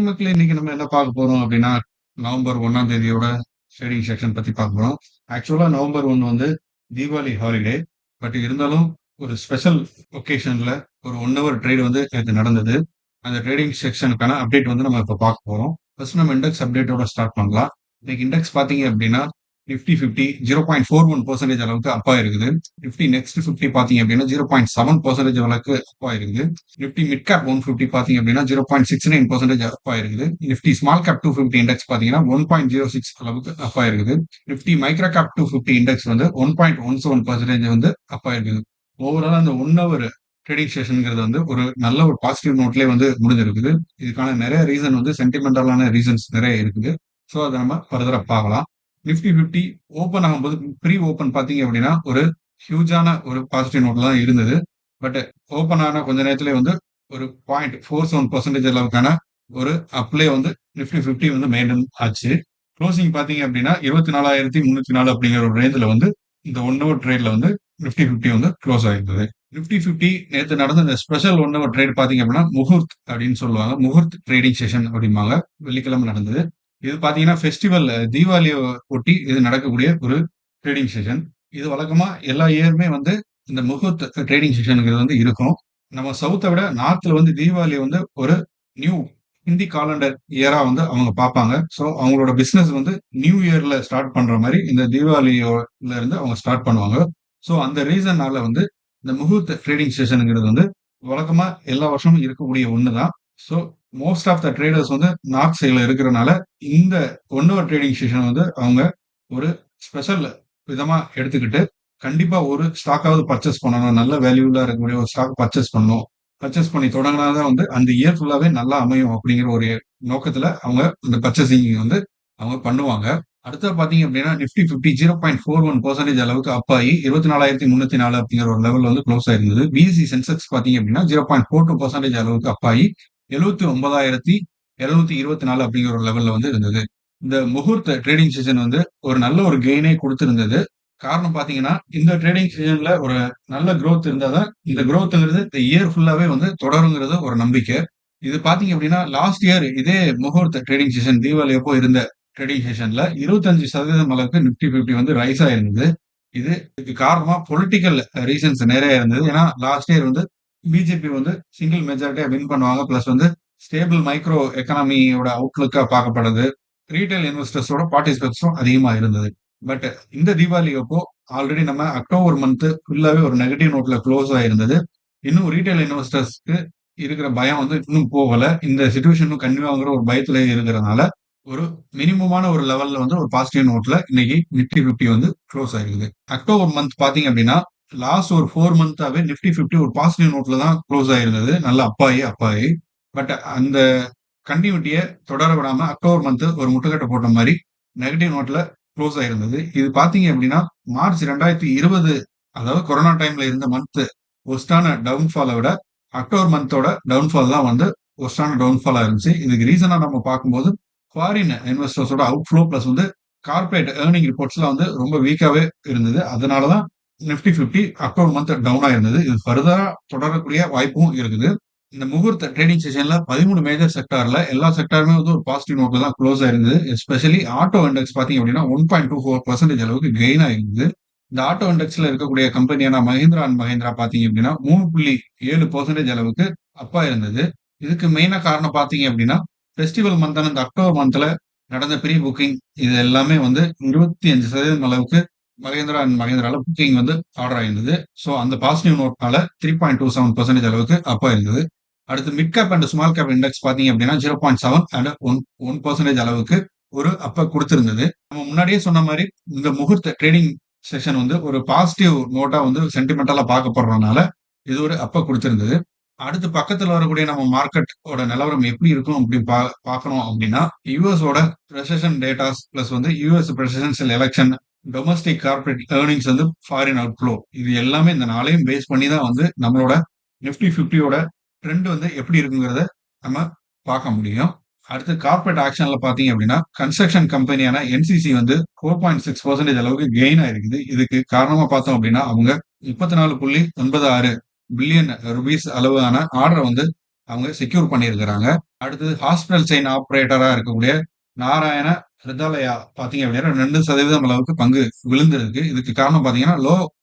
மக்களே இன்னைக்கு நம்ம என்ன பார்க்க போறோம் அப்படின்னா, நவம்பர் 1ஆம் தேதியோட ட்ரேடிங் செக்ஷன் பத்தி பார்க்க போறோம். ஆக்சுவலா நவம்பர் 1 வந்து தீபாவளி ஹாலிடே. பட் இருந்தாலும் ஒரு ஸ்பெஷல் ஒகேஷன்ல ஒரு 1 ஹவர் ட்ரேட் வந்து நேத்து நடந்தது. அந்த ட்ரேடிங் செக்ஷனுக்கான அப்டேட் வந்து நம்ம இப்ப பார்க்க போறோம். ஃபர்ஸ்ட் நம்ம இண்டெக்ஸ் அப்டேட்டோட ஸ்டார்ட் பண்ணலாம். இன்னைக்கு இண்டெக்ஸ் பார்த்தீங்க அப்படின்னா, நிஃப்டி 50 0.41% அளவுக்கு அப் ஆயிருக்குது. நிஃப்டி நெக்ஸ்ட் 50 பார்த்தீங்க அப்படின்னா 0.7% அளவுக்கு அப் ஆயிருக்குது. நிஃப்டி மிட் கேப் 150 பார்த்தீங்க அப்படின்னா 0.69% அப் ஆயிருக்குது. நிஃப்டி ஸ்மால் கேப் 250 இண்டெக்ஸ் பார்த்தீங்கன்னா 1.06 அளவுக்கு அப் ஆயிருக்குது. நிஃப்டி மைக்ரோ கேப் 250 இண்டெக்ஸ் வந்து 1.17% வந்து அப் ஆயிருக்குது. ஓவரால் அந்த 1 ஹவர் ட்ரேடிங் செஷன்ங்கிறது வந்து ஒரு நல்ல ஒரு பாசிட்டிவ் நோட்லயே வந்து முடிஞ்சிருக்குது. இதுக்கான நிறைய ரீசன் வந்து சென்டிமெண்டலான ரீசன்ஸ் நிறைய இருக்குது. ஸோ அதை நம்ம ஃபர்தரா பார்க்கலாம். நிஃப்டி 50 ஓப்பன் ஆகும்போது ப்ரீ ஓப்பன் பார்த்தீங்க அப்படின்னா ஒரு ஹியூஜான ஒரு பாசிட்டிவ் நோட்ல தான் இருந்தது. பட் ஓப்பன் ஆன கொஞ்ச நேரத்திலே வந்து ஒரு 0.47% அளவுக்கான ஒரு அப்லே வந்து நிஃப்டி 50 வந்து மெயின்டைன் ஆச்சு. க்ளோசிங் பார்த்தீங்க அப்படின்னா 24,304 அப்படிங்கிற ஒரு ரேஞ்சில் வந்து இந்த 1 ஹவர் ட்ரேட்ல வந்து நிஃப்டி 50 வந்து க்ளோஸ் ஆயிருந்தது. நிஃப்டி 50 நேத்து நடந்த இந்த ஸ்பெஷல் 1 ஹவர் ட்ரேட் பார்த்தீங்க அப்படின்னா முகூர்த் அப்படின்னு சொல்லுவாங்க. முகூர்த் ட்ரேடிங் செஷன் அப்படிம்பாங்க. வெள்ளிக்கிழமை நடந்தது. இது பார்த்தீங்கன்னா ஃபெஸ்டிவல் தீபாவளிய ஒட்டி இது நடக்கக்கூடிய ஒரு ட்ரேடிங் செஷன். இது வழக்கமா எல்லா இயருமே வந்து இந்த முகூர்த் ட்ரேடிங் செஷன்ங்கிறது வந்து இருக்கும். நம்ம சவுத்த விட நார்த்ல வந்து தீபாவளிய வந்து ஒரு நியூ ஹிந்தி காலண்டர் இயரா வந்து அவங்க பார்ப்பாங்க. ஸோ அவங்களோட பிசினஸ் வந்து நியூ இயர்ல ஸ்டார்ட் பண்ற மாரி இந்த தீபாவளியோல இருந்து அவங்க ஸ்டார்ட் பண்ணுவாங்க. ஸோ அந்த ரீசன்னால வந்து இந்த முகூர்த் ட்ரேடிங் செஷன்ங்கிறது வந்து வழக்கமா எல்லா வருஷமும் இருக்கக்கூடிய ஒண்ணு தான். So most of the traders வந்து நார்த் சைட்ல இருக்கிறனால இந்த 1 ஹவர் ட்ரேடிங் செஷன் வந்து அவங்க ஒரு ஸ்பெஷல் விதமா எடுத்துக்கிட்டு கண்டிப்பா ஒரு ஸ்டாக்காவது பர்ச்சேஸ் பண்ணணும். நல்ல வேல்யூல இருக்கக்கூடிய ஒரு ஸ்டாக் பர்ச்சேஸ் பண்ணணும். பர்ச்சேஸ் பண்ணி தொடங்கினாதான் வந்து அந்த இயர் ஃபுல்லாவே நல்லா அமையும் அப்படிங்கிற ஒரு நோக்கத்துல அவங்க இந்த பர்ச்சேசிங் வந்து அவங்க பண்ணுவாங்க. அடுத்தது பாத்தீங்க அப்படின்னா நிஃப்டி 50 0.41% அளவுக்கு அப் ஆகி 24,304 அப்படிங்கிற ஒரு லெவல்ல வந்து க்ளோஸ் ஆயிருந்தது. பிஎஸ்சி சென்செக்ஸ் பாத்தீங்க அப்படின்னா 0.42% அளவுக்கு அப் ஆகி 79,724 அப்படிங்கிற ஒரு லெவல்ல வந்து இருந்தது. இந்த முகூர்த்த ட்ரேடிங் செஷன் வந்து ஒரு நல்ல ஒரு கெயினே கொடுத்திருந்தது. காரணம் பாத்தீங்கன்னா இந்த ட்ரேடிங் சீசன்ல ஒரு நல்ல growth இருந்தாதான் இந்த growthங்கிறது இந்த இயர் ஃபுல்லாவே வந்து தொடருங்கிறது ஒரு நம்பிக்கை. இது பாத்தீங்க அப்படின்னா லாஸ்ட் இயர் இதே முகூர்த்த ட்ரேடிங் செஷன் தீபாவளி அப்போ இருந்த ட்ரேடிங் செஷன்ல 25% அளவுக்கு நிப்டி 50 வந்து ரைஸ் ஆயிருந்தது. இதுக்கு காரணமா பொலிட்டிக்கல் ரீசன்ஸ் நிறைய இருந்தது. ஏன்னா லாஸ்ட் இயர் வந்து பிஜேபி வந்து சிங்கிள் மெஜாரிட்டியா வின் பண்ணுவாங்க. பிளஸ் வந்து ஸ்டேபிள் மைக்ரோ எக்கனாமியோட அவுட்லுக்கா பார்க்கப்படுது. ரீட்டைல் இன்வெஸ்டர்ஸோட பார்ட்டிசிபேட்ஸும் அதிகமா இருந்தது. பட் இந்த தீபாவளி அப்போ ஆல்ரெடி நம்ம அக்டோபர் மந்த் ஃபுல்லாவே ஒரு நெகட்டிவ் நோட்ல க்ளோஸ் ஆயிருந்தது. இன்னும் ரீட்டைல் இன்வெஸ்டர்ஸ்க்கு இருக்கிற பயம் வந்து இன்னும் போகல. இந்த சிச்சுவேஷன் கன்டினியூ ஆகுற ஒரு பயத்துல இருக்கிறதுனால ஒரு மினிமமான ஒரு லெவல்ல வந்து ஒரு பாசிட்டிவ் நோட்ல இன்னைக்கு நிப்டி 50 வந்து க்ளோஸ் ஆயிருக்குது. அக்டோபர் மந்த் பாத்தீங்க அப்படின்னா லாஸ்ட் ஒரு 4 மந்தாவே நிப்டி 50 ஒரு பாசிட்டிவ் நோட்ல தான் க்ளோஸ் ஆயிருந்தது. நல்லா அப்பாயி. பட் அந்த கண்டினியூட்டிய தொடர விடாம அக்டோபர் மந்த் ஒரு முட்டுக்கட்டை போட்ட மாதிரி நெகட்டிவ் நோட்ல க்ளோஸ் ஆயிருந்தது. இது பாத்தீங்க அப்படின்னா மார்ச் 2020 அதாவது கொரோனா டைம்ல இருந்த மந்த் ஒஸ்டான டவுன்ஃபாலை விட அக்டோபர் மந்தோட டவுன்ஃபால் தான் வந்து ஒஸ்டான டவுன்ஃபாலா இருந்துச்சு. இதுக்கு ரீசனா நம்ம பார்க்கும்போது ஃபாரின் இன்வெஸ்டர்ஸோட அவுட்ஃப்ளோ பிளஸ் வந்து கார்பரேட் ஏர்னிங் ரிப்போர்ட்ஸ்லாம் வந்து ரொம்ப வீக்காவே இருந்தது. அதனாலதான் நிப்டி 50 அக்டோபர் மந்த் டவுன் ஆயிருந்தது. இது ஃபர்தரா தொடரக்கூடிய வாய்ப்பும் இருக்குது. இந்த முகூர்த்த ட்ரேடிங் செஷன்ல 13 மேஜர் செக்டார்ல எல்லா செக்டாருமே வந்து ஒரு பாசிட்டிவ் நோட்ல தான் க்ளோஸ் ஆயிருந்தது. எஸ்பெஷலி ஆட்டோ இண்டெக்ஸ் பாத்தீங்க அப்படின்னா 1.24% அளவுக்கு கெயின் ஆயிருந்தது. இந்த ஆட்டோ இண்டெக்ஸ்ல இருக்கக்கூடிய கம்பெனியான மஹிந்திரா அண்ட் மஹிந்திரா பாத்தீங்க அப்படின்னா 3.7% அளவுக்கு அப்பா இருந்தது. இதுக்கு மெயினா காரணம் பாத்தீங்க அப்படின்னா ஃபெஸ்டிவல் மந்தான இந்த அக்டோபர் மந்த்ல நடந்த ப்ரீ புக்கிங் இது எல்லாமே வந்து 25% அளவுக்கு மஹிந்திரா அண்ட் மஹிந்திரால புக்கிங் வந்து ஆர்டர் ஆயிருந்தது. ஸோ அந்த பாசிட்டிவ் நோட்னால 3.27% அளவுக்கு அப்பா இருந்தது. அடுத்து mid cap and small cap index பாத்தீங்க அப்படின்னா 0.7 அண்ட் 1% அளவுக்கு ஒரு அப்ப கொடுத்திருந்தது. நம்ம முன்னாடியே சொன்ன மாதிரி இந்த முகூர்த்த ட்ரேடிங் செஷன் வந்து ஒரு பாசிட்டிவ் நோட்டா வந்து சென்டிமெண்டலா பார்க்கப்படுறதுனால இது ஒரு அப்ப கொடுத்திருந்தது. அடுத்து பக்கத்துல வரக்கூடிய நம்ம மார்க்கெட்டோட நிலவரம் எப்படி இருக்கும் அப்படின்னு பார்க்கணும் அப்படின்னா யூஎஸோட ரெசெஷன் டேட்டாஸ் பிளஸ் வந்து US presidential election domestic corporate earnings வந்து ஃபாரின் அவுட்ஃப்ளோ இது எல்லாமே இந்த நாளையும் பேஸ் பண்ணி தான் வந்து நம்மளோட நிப்டி 50யோட ட்ரெண்ட் வந்து எப்படி இருக்குங்கிறத நம்ம பார்க்க முடியும். அடுத்து கார்பரேட் ஆக்ஷன்ல பாத்தீங்க அப்படின்னா கன்ஸ்ட்ரக்ஷன் கம்பெனியான என்சிசி வந்து 4.6% அளவுக்கு கெயின் ஆயிருக்குது. இதுக்கு காரணமா பார்த்தோம் அப்படின்னா அவங்க 34.96 பில்லியன் ருபீஸ் அளவான ஆர்டர் வந்து அவங்க செக்யூர் பண்ணியிருக்கிறாங்க. அடுத்தது ஹாஸ்பிட்டல் செயின் ஆப்பரேட்டரா இருக்கக்கூடிய நாராயண ஹிருதயாலயா பார்த்தீங்க அப்படின்னா 2% அளவுக்கு பங்கு விழுந்திருக்கு. இதுக்கு காரணம் பார்த்தீங்கன்னா, லோ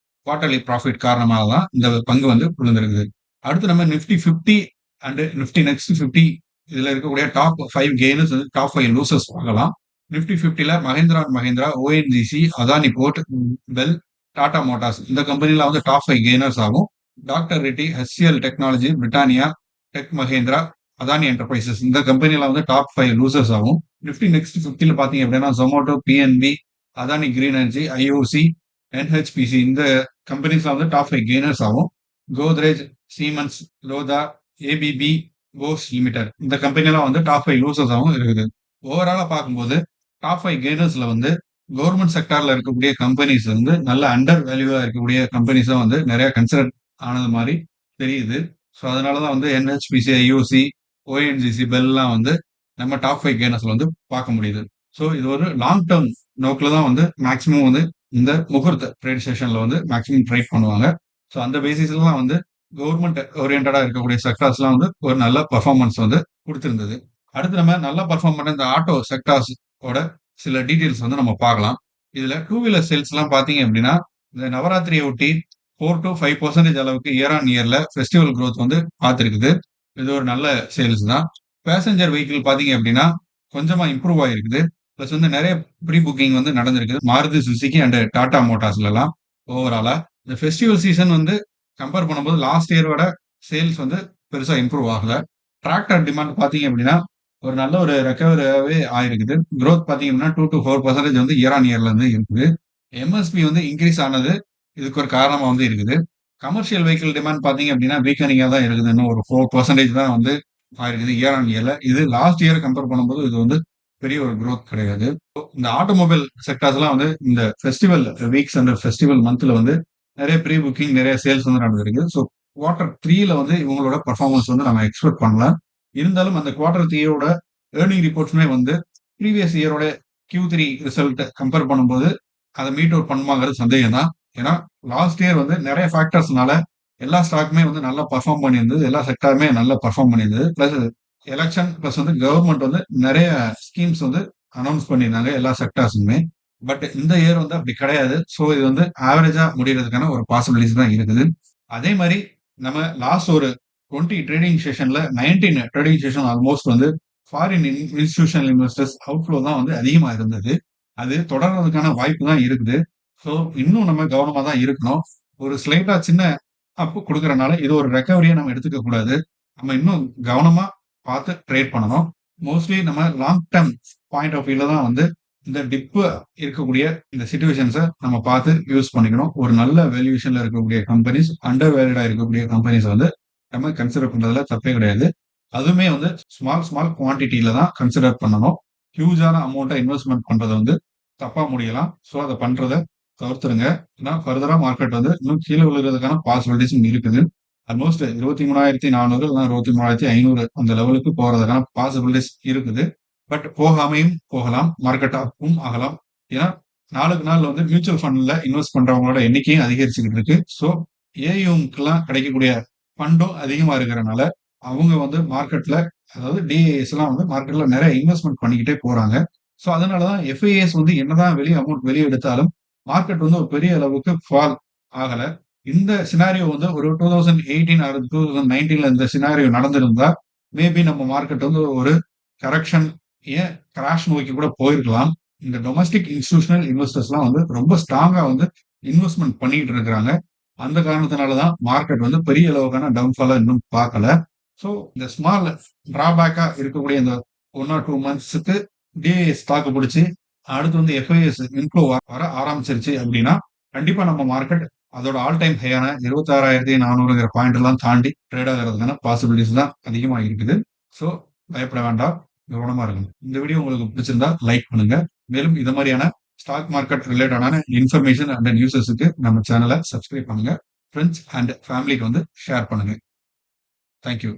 குவார்ட்டர்லி ப்ராஃபிட் காரணமாக தான் இந்த பங்கு வந்து விழுந்திருக்குது. அடுத்து நம்ம நிஃப்டி 50 அண்ட் நிஃப்டி நெக்ஸ்ட் 50 இதுல இருக்கக்கூடிய டாப் 5 கெய்னர்ஸ் வந்து டாப் 5 லூசர்ஸ் பார்க்கலாம். நிஃப்டி 50ல Mahindra and Mahindra, ONGC, Adani port, BEL, Tata Motors இந்த கம்பெனில வந்து டாப் 5 கெய்னர்ஸ் ஆகும். Doctor Reddy, HCL technology, Britannia, Tech Mahindra, Adani enterprises இந்த கம்பெனில வந்து டாப் 5 லூசர்ஸ் ஆகும். நிஃப்டி நெக்ஸ்ட் 50ல பாத்தீங்க அப்படின்னா Zomato, PNB, Adani green energy, IOC, NHPC இந்த கம்பெனிஸ்ல வந்து டாப் 5 கெய்னர்ஸ் ஆகும். Godrej, Siemens, Lodha, ABB, Bose limited இந்த கம்பெனிலாம் வந்து டாப் 5 லூசர்ஸாகவும் இருக்குது. ஓவராலா பார்க்கும்போது டாப் 5 கெய்னர்ஸ்ல வந்து கவர்மெண்ட் செக்டார்ல இருக்கக்கூடிய கம்பெனிஸ் வந்து நல்ல அண்டர் வேல்யூவா இருக்கக்கூடிய கம்பெனிஸா வந்து நிறைய கன்சிடர் ஆனது மாதிரி தெரியுது. ஸோ அதனாலதான் வந்து என்ஹெச்பிசி, ஐஓசி, ஓஎன்ஜிசி, பெல்லாம் வந்து நம்ம டாப் 5 கெய்னர்ஸ்ல வந்து பார்க்க முடியுது. ஸோ இது ஒரு லாங் டேர்ம் நோக்கில் தான் வந்து மேக்சிமம் வந்து இந்த முகூர்த்த ட்ரேட் செஷன்ல வந்து மேக்சிமம் ட்ரேட் பண்ணுவாங்க. ஸோ அந்த பேசிஸ்ல தான் வந்து கவர்மெண்ட் ஓரியன்டா இருக்கக்கூடிய செக்டார்ஸ்லாம் வந்து ஒரு நல்ல பர்ஃபார்மன்ஸ் வந்து கொடுத்திருந்தது. அடுத்து நம்ம நல்லா பர்ஃபார்ம் பண்ண இந்த ஆட்டோ செக்டார்ஸ் ஓட சில டீடைல்ஸ் வந்து நம்ம பார்க்கலாம். இதுல டூ வீலர் சேல்ஸ் எல்லாம் பாத்தீங்க அப்படின்னா இந்த நவராத்திரியை ஒட்டி 4 to 5% அளவுக்கு இயர் ஆன் இயர்ல ஃபெஸ்டிவல் growth வந்து பார்த்திருக்குது. இது ஒரு நல்ல சேல்ஸ் தான். பேசஞ்சர் வெஹிக்கிள் பாத்தீங்க அப்படின்னா கொஞ்சமா இம்ப்ரூவ் ஆயிருக்குது. பிளஸ் வந்து நிறைய ப்ரீ புக்கிங் வந்து நடந்திருக்குது. மாருதி சுசுகி அண்ட் டாடா மோட்டார்ஸ்ல எல்லாம் ஓவராலா இந்த ஃபெஸ்டிவல் சீசன் வந்து கம்பேர் பண்ணும்போது லாஸ்ட் இயரோட சேல்ஸ் வந்து பெருசா இம்ப்ரூவ் ஆகல. டிராக்டர் டிமாண்ட் பாத்தீங்க அப்படின்னா ஒரு நல்ல ஒரு ரெக்கவரியாவே ஆயிருக்குது. growth பாத்தீங்க அப்படின்னா 2 to 4% வந்து இயர் ஆன் இயர்ல இருந்து இருக்குது. எம்எஸ்பி வந்து இன்க்ரீஸ் ஆனது இதுக்கு ஒரு காரணமா வந்து இருக்குது. கமர்ஷியல் வெஹிக்கிள் டிமாண்ட் பாத்தீங்க அப்படின்னா வீக்கனிங்கா தான் இருக்குது. இன்னும் ஒரு 4% தான் வந்து ஆயிருக்குது இயர் ஆன் இயர்ல. இது லாஸ்ட் இயர் கம்பேர் பண்ணும்போது இது வந்து பெரிய ஒரு growth கிடையாது. இந்த ஆட்டோமொபைல் செக்டார்ஸ் எல்லாம் வந்து இந்த ஃபெஸ்டிவல் வீக்ஸ் அண்ட் ஃபெஸ்டிவல் மந்த்ல வந்து நிறைய ப்ரீ புக்கிங் நிறைய சேல்ஸ் வந்து நடந்திருக்கு. ஸோ Q3 வந்து இவங்களோட பர்ஃபார்மன்ஸ் வந்து நம்ம எக்ஸ்பெக்ட் பண்ணலாம். இருந்தாலும் அந்த Q3யோட ஏர்னிங் ரிப்போர்ட்ஸ்மே வந்து ப்ரீவியஸ் இயரோட Q3 ரிசல்ட் கம்பேர் பண்ணும்போது அதை மீட் அவுட் பண்ணுமாங்கிறது சந்தேகம் தான். ஏன்னா லாஸ்ட் இயர் வந்து நிறைய ஃபேக்டர்ஸ்னால எல்லா ஸ்டாக்குமே வந்து நல்லா பர்ஃபார்ம் பண்ணியிருந்தது. எல்லா செக்டாருமே நல்லா பர்ஃபார்ம் பண்ணியிருந்தது. பிளஸ் எலெக்ஷன் பிளஸ் வந்து கவர்மெண்ட் வந்து நிறைய ஸ்கீம்ஸ் வந்து அனௌன்ஸ் பண்ணியிருந்தாங்க எல்லா செக்டார்ஸுமே. பட் இந்த இயர் வந்து அப்படி கிடையாது. ஸோ இது வந்து ஆவரேஜா முடியறதுக்கான ஒரு பாசிபிலிட்டிஸ் தான் இருக்குது. அதே மாதிரி நம்ம லாஸ்ட் ஒரு 20 ட்ரேடிங் செஷன்ல 19 ட்ரேடிங் செஷன் ஆல்மோஸ்ட் வந்து ஃபாரின் இன்ஸ்டிடியூஷனல் இன்வெஸ்டர்ஸ் அவுட்ஃப்ளோ தான் வந்து அதிகமா இருந்தது. அது தொடர்றதுக்கான வாய்ப்பு தான் இருக்குது. ஸோ இன்னும் நம்ம கவனமா தான் இருக்கணும். ஒரு ஸ்லைட்டா சின்ன அப் கொடுக்கறனால இது ஒரு ரெக்கவரியா நம்ம எடுத்துக்க கூடாது. நம்ம இன்னும் கவனமா பார்த்து ட்ரேட் பண்ணணும். மோஸ்ட்லி நம்ம லாங் டேர்ம் பாயிண்ட் ஆஃப் வியூல தான் வந்து இந்த டிப் இருக்கக்கூடிய இந்த சிச்சுவேஷன்ஸை நம்ம பார்த்து யூஸ் பண்ணிக்கணும். ஒரு நல்ல வேல்யூஷன்ல இருக்கக்கூடிய கம்பெனிஸ், அண்டர் வேல்யூடா இருக்கக்கூடிய கம்பெனிஸ் வந்து நம்ம கன்சிடர் பண்றதுல தப்பே கிடையாது. அதுவுமே வந்து ஸ்மால் குவான்டிட்டியில தான் கன்சிடர் பண்ணணும். ஹியூஜான அமௌண்ட்டை இன்வெஸ்ட்மெண்ட் பண்றதை வந்து தப்பா முடியலாம். ஸோ அதை பண்றதை தவிர்த்துருங்க. ஏன்னா ஃபர்தரா மார்க்கெட் வந்து இன்னும் கீழே விழுகிறதுக்கான பாசிபிலிட்டிஸும் இருக்குது. ஆல்மோஸ்ட் 23,400 இல்லைன்னா 23,500 அந்த லெவலுக்கு போறதுக்கான பாசிபிலிட்டிஸ் இருக்குது. பட் போகாமையும் போகலாம். மார்க்கெட் அப்பும் ஆகலாம். ஏன்னா நாளுக்கு நாள் வந்து மியூச்சுவல் ஃபண்ட்ல இன்வெஸ்ட் பண்றவங்களோட எண்ணிக்கையும் அதிகரிச்சுக்கிட்டு இருக்கு. ஸோ ஏயும்க்குலாம் கிடைக்கக்கூடிய ஃபண்டும் அதிகமா இருக்கிறனால அவங்க வந்து மார்க்கெட்ல அதாவது டிஏஎஸ் எல்லாம் வந்து மார்க்கெட்ல நிறைய இன்வெஸ்ட்மெண்ட் பண்ணிக்கிட்டே போறாங்க. ஸோ அதனாலதான் எஃப்ஐஎஸ் வந்து என்னதான் அமௌண்ட் வெளியே எடுத்தாலும் மார்க்கெட் வந்து ஒரு பெரிய அளவுக்கு ஃபால் ஆகல. இந்த சினாரியோ வந்து ஒரு 2018 ஆர் 2019ல இந்த சினாரியோ நடந்திருந்தா மேபி நம்ம மார்க்கெட் வந்து ஒரு கரெக்ஷன் ஏன் கிராஷ் நோக்கி கூட போயிருக்கலாம். இந்த டொமஸ்டிக் இன்ஸ்டிடியூஷனல் இன்வெஸ்டர்ஸ்லாம் வந்து ரொம்ப ஸ்ட்ராங்கா வந்து இன்வெஸ்ட்மெண்ட் பண்ணிட்டு இருக்கிறாங்க. அந்த காரணத்தினாலதான் மார்க்கெட் வந்து பெரிய அளவுக்கான டவுன்ஃபாலா இன்னும் பார்க்கல. ஸோ இந்த ஸ்மால் டிராபேக்கா இருக்கக்கூடிய இந்த 1 or 2 மந்த்ஸுக்கு டிஏஎஸ் தாக்கு பிடிச்சி அடுத்து வந்து எஃப்ஐஎஸ் இன்ஃப்ளோ வர ஆரம்பிச்சிருச்சு அப்படின்னா கண்டிப்பா நம்ம மார்க்கெட் அதோட ஆல் டைம் ஹையான 26,400 பாயிண்ட் எல்லாம் தாண்டி ட்ரேட் ஆகிறதுக்கான பாசிபிலிட்டிஸ் தான் அதிகமா இருக்குது. ஸோ பயப்பட வேண்டாம், கவனமா இருக்கணும். இந்த வீடியோ உங்களுக்கு பிடிச்சிருந்தா லைக் பண்ணுங்க. மேலும் இது மாதிரியான ஸ்டாக் மார்க்கெட் ரிலேட்டடான இன்ஃபர்மேஷன் அண்ட் நியூஸஸுக்கு நம்ம சேனலை சப்ஸ்கிரைப் பண்ணுங்க. ஃப்ரெண்ட்ஸ் அண்ட் ஃபேமிலிக்கு வந்து ஷேர் பண்ணுங்க. தேங்க்யூ.